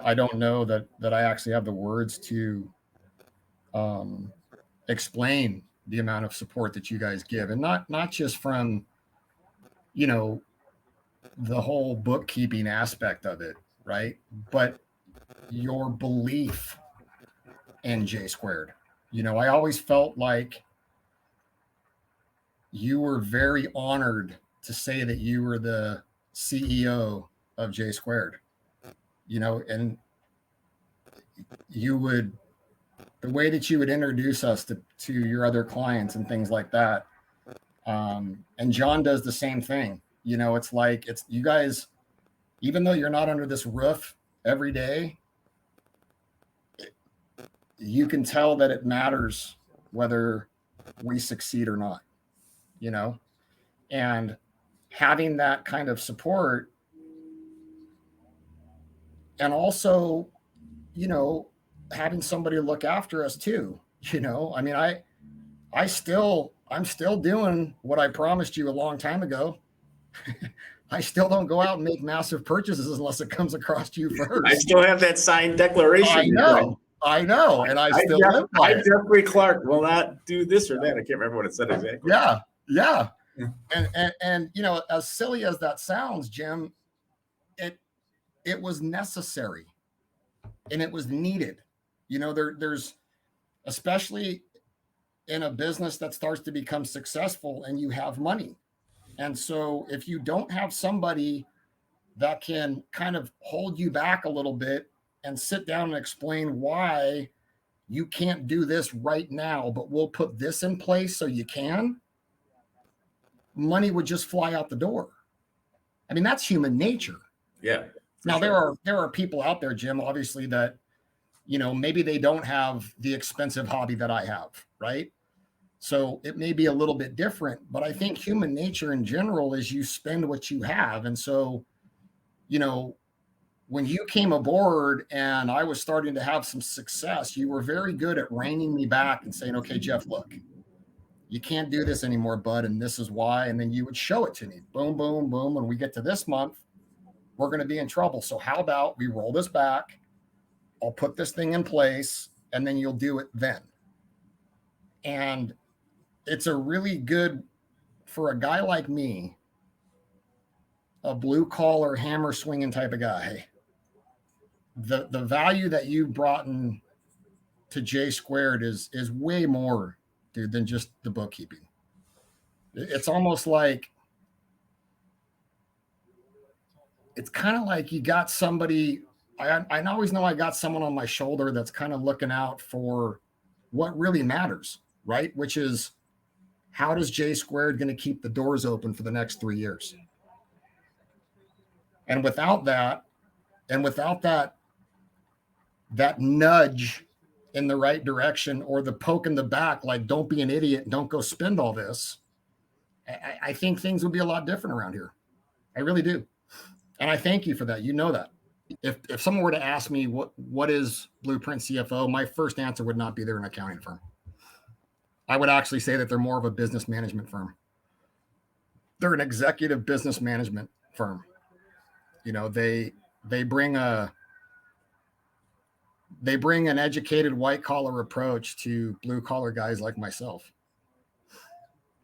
I don't know that I actually have the words to explain the amount of support that you guys give, and not just from, you know, the whole bookkeeping aspect of it, right? But your belief in J squared. You know, I always felt like you were very honored to say that you were the CEO of J squared. You know, and you would, the way that you would introduce us to your other clients and things like that. And John does the same thing. You know, it's like, it's you guys, even though you're not under this roof every day, you can tell that it matters whether we succeed or not, you know? And having that kind of support, and also, you know, having somebody look after us too, you know? I mean, I'm still doing what I promised you a long time ago. I still don't go out and make massive purchases unless it comes across you first. I still have that signed declaration. I know, and I still live by it. Jeffrey Clark will not do this or that. I can't remember what it said exactly. Yeah. And you know, as silly as that sounds, Jim, it was necessary, and it was needed. You know, there's, especially in a business that starts to become successful and you have money. And so if you don't have somebody that can kind of hold you back a little bit and sit down and explain why you can't do this right now, but we'll put this in place so you can, money would just fly out the door. I mean, that's human nature. Yeah. Now, sure. there are people out there, Jim, obviously, that, you know, maybe they don't have the expensive hobby that I have, right? So it may be a little bit different, but I think human nature in general is you spend what you have. And so, you know, when you came aboard and I was starting to have some success, you were very good at reining me back and saying, okay, Jeff, look, you can't do this anymore, bud, and this is why. And then you would show it to me. Boom, boom, boom. When we get to this month, we're going to be in trouble. So how about we roll this back? I'll put this thing in place, and then you'll do it then. And it's a really good, for a guy like me, a blue collar hammer swinging type of guy, the value that you brought in to J squared is way more, dude, than just the bookkeeping. It's almost like, it's kind of like you got somebody, I always know I got someone on my shoulder that's kind of looking out for what really matters, right? Which is, how does J squared going to keep the doors open for the next 3 years? And without that, that nudge in the right direction, or the poke in the back, like, don't be an idiot, don't go spend all this, I think things would be a lot different around here. I really do. And I thank you for that. You know that. If someone were to ask me what is Blueprint CFO, my first answer would not be they're an accounting firm. I would actually say that they're more of a business management firm. They're an executive business management firm. You know, they bring an educated white collar approach to blue collar guys like myself.